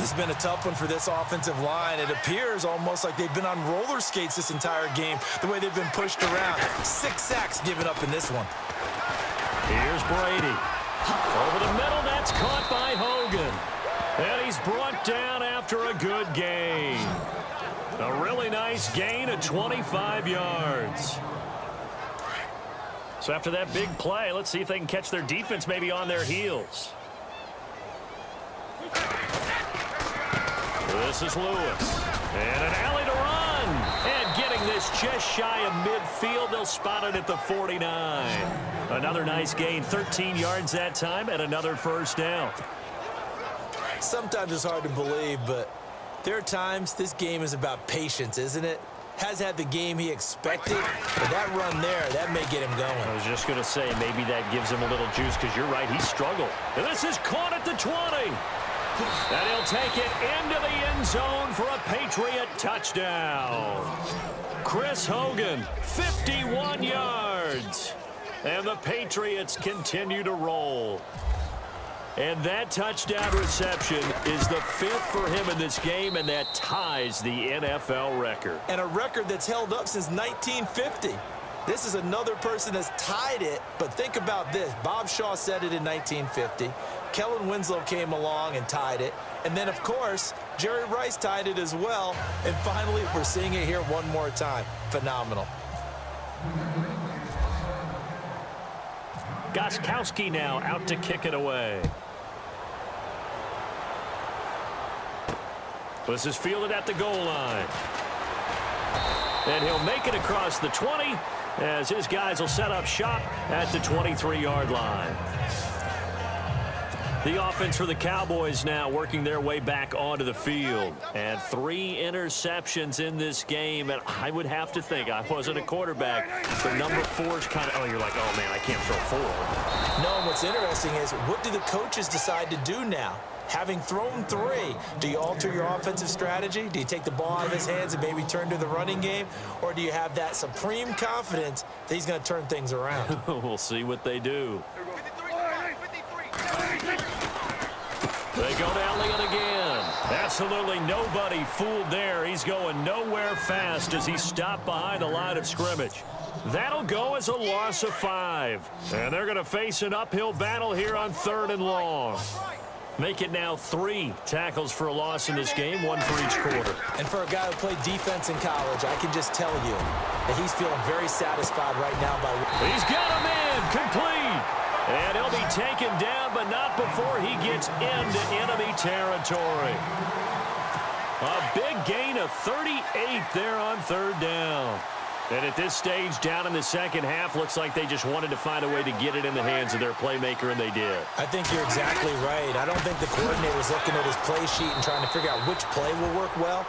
This has been a tough one for this offensive line. It appears almost like they've been on roller skates this entire game, the way they've been pushed around. 6 sacks given up in this one. Here's Brady. Over the middle, that's caught by Hogan. And he's brought down after a good gain. A really nice gain of 25 yards. So after that big play, let's see if they can catch their defense maybe on their heels. This is Lewis. And an alley to run. And getting this just shy of midfield. They'll spot it at the 49. Another nice gain. 13 yards that time and another first down. Sometimes it's hard to believe, but there are times this game is about patience, isn't it? Has had the game he expected, but that run there, that may get him going. I was just going to say, maybe that gives him a little juice because you're right, he struggled. And this is caught at the 20. And he'll take it into the end zone for a Patriot touchdown. Chris Hogan, 51 yards. And the Patriots continue to roll. And that touchdown reception is the 5th for him in this game, and that ties the NFL record. And a record that's held up since 1950. This is another person that's tied it, but think about this. Bob Shaw said it in 1950. Kellen Winslow came along and tied it. And then, of course, Jerry Rice tied it as well. And finally, we're seeing it here one more time. Phenomenal. Gostkowski now out to kick it away. This is fielded at the goal line. And he'll make it across the 20 as his guys will set up shop at the 23-yard line. The offense for the Cowboys now working their way back onto the field. And 3 interceptions in this game. And I would have to think, I wasn't a quarterback, but number 4 is kind of, oh, you're like, oh, man, I can't throw 4. No, and what's interesting is, what do the coaches decide to do now? Having thrown 3, do you alter your offensive strategy? Do you take the ball out of his hands and maybe turn to the running game? Or do you have that supreme confidence that he's going to turn things around? We'll see what they do. They go to Elliott again. Absolutely nobody fooled there. He's going nowhere fast as he's stopped behind the line of scrimmage. That'll go as a loss of 5. And they're going to face an uphill battle here on 3rd and long. Make it now 3 tackles for a loss in this game, 1 for each quarter. And for a guy who played defense in college, I can just tell you that he's feeling very satisfied right now by... He's got him in, complete. And he'll be taken down, but not before he gets into enemy territory. A big gain of 38 there on 3rd down. And at this stage, down in the second half, looks like they just wanted to find a way to get it in the hands of their playmaker, and they did. I think you're exactly right. I don't think the coordinator's looking at his play sheet and trying to figure out which play will work well.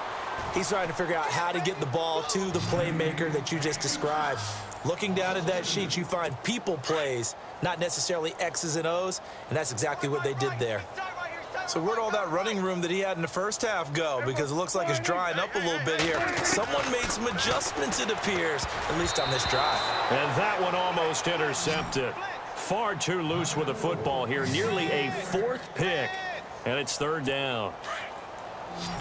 He's trying to figure out how to get the ball to the playmaker that you just described. Looking down at that sheet, you find people plays, not necessarily X's and O's, and that's exactly what they did there. So where'd all that running room that he had in the first half go? Because it looks like it's drying up a little bit here. Someone made some adjustments, it appears, at least on this drive. And that one almost intercepted. Far too loose with the football here. Nearly a 4th pick, and it's 3rd down.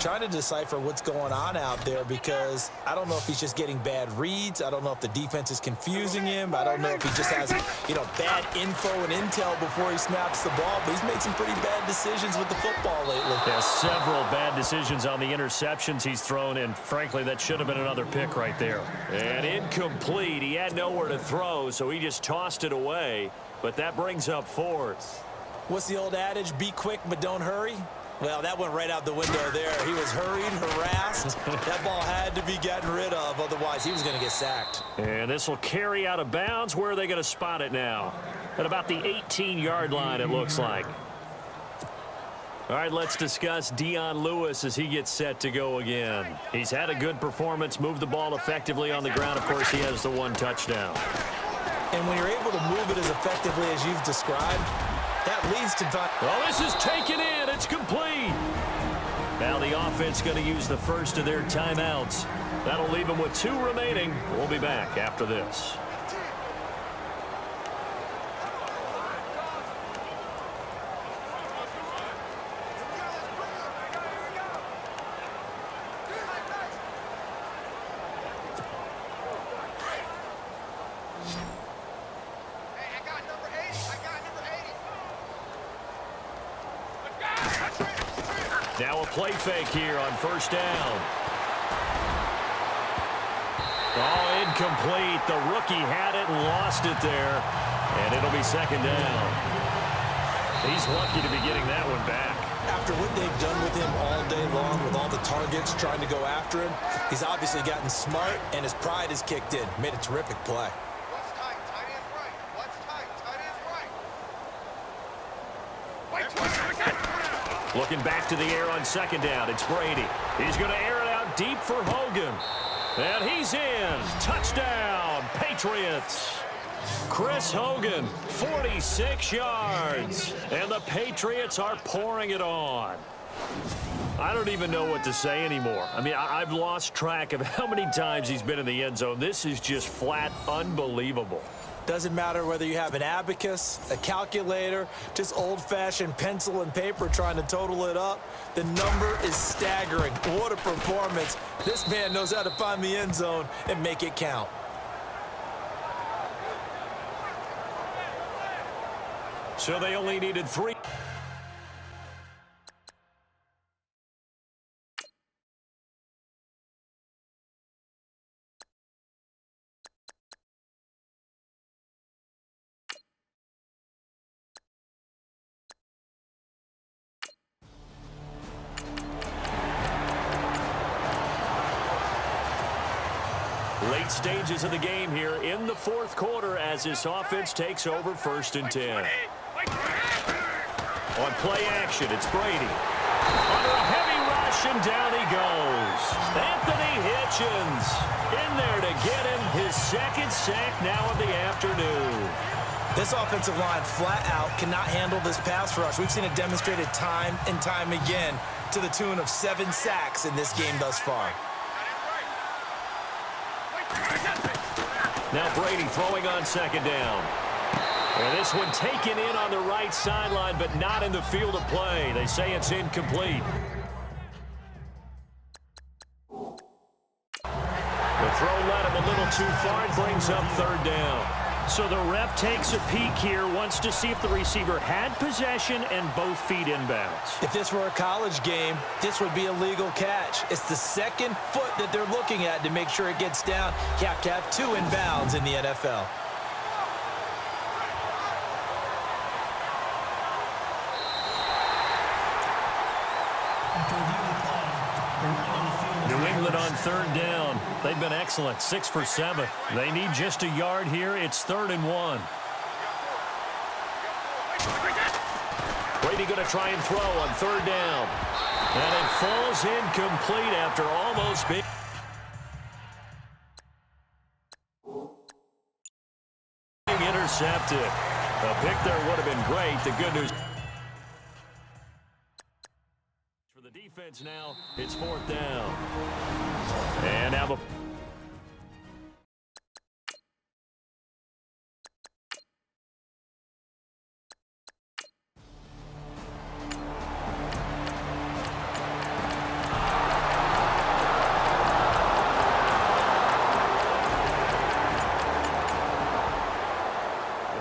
Trying to decipher what's going on out there, because I don't know if he's just getting bad reads. I don't know if the defense is confusing him. I don't know if he just has, bad info and intel before he snaps the ball. But he's made some pretty bad decisions with the football lately. Yeah, several bad decisions on the interceptions he's thrown, and frankly, that should have been another pick right there. And incomplete. He had nowhere to throw, so he just tossed it away. But that brings up 4th. What's the old adage? Be quick, but don't hurry. Well, that went right out the window there. He was hurried, harassed. That ball had to be gotten rid of, otherwise he was going to get sacked. And this will carry out of bounds. Where are they going to spot it now? At about the 18-yard line, it looks like. All right, let's discuss Dion Lewis as he gets set to go again. He's had a good performance, moved the ball effectively on the ground. Of course, he has the 1 touchdown. And when you're able to move it as effectively as you've described, that leads to... Well, this is taken in. It's complete. Now the offense going to use the first of their timeouts. That'll leave them with 2 remaining. We'll be back after this. Now a play fake here on 1st down. Oh, incomplete. The rookie had it and lost it there. And it'll be 2nd down. He's lucky to be getting that one back. After what they've done with him all day long, with all the targets trying to go after him, he's obviously gotten smart, and his pride has kicked in. Made a terrific play. What's tight? Tight end's right. What's tight? Tight end's right. Looking back to the air on 2nd down. It's Brady. He's going to air it out deep for Hogan. And he's in. Touchdown, Patriots. Chris Hogan, 46 yards. And the Patriots are pouring it on. I don't even know what to say anymore. I mean, I've lost track of how many times he's been in the end zone. This is just flat unbelievable. Doesn't matter whether you have an abacus, a calculator, just old-fashioned pencil and paper trying to total it up. The number is staggering. What a performance. This man knows how to find the end zone and make it count. So they only needed 3. Late stages of the game here in the fourth quarter as this offense takes over 1st and 10. On play action, it's Brady. Under a heavy rush, and down he goes. Anthony Hitchens in there to get him his 2nd sack now of the afternoon. This offensive line flat out cannot handle this pass rush. We've seen it demonstrated time and time again to the tune of 7 sacks in this game thus far. Now Brady throwing on 2nd down. And this one taken in on the right sideline, but not in the field of play. They say it's incomplete. The throw led him a little too far and brings up 3rd down. So the ref takes a peek here, wants to see if the receiver had possession and both feet inbounds. If this were a college game, this would be a legal catch. It's the 2nd foot that they're looking at to make sure it gets down. You have to have 2 inbounds in the NFL. New England on 3rd down. They've been excellent, 6 for 7. They need just a yard here. It's 3rd and 1. Brady going to try and throw on 3rd down. And it falls incomplete after almost being intercepted. A pick there would have been great. The good news for the defense now, it's 4th down. And now the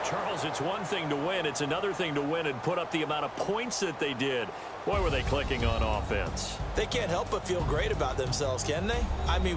Charles, it's one thing to win. It's another thing to win and put up the amount of points that they did. Boy, were they clicking on offense. They can't help but feel great about themselves, can they? I mean,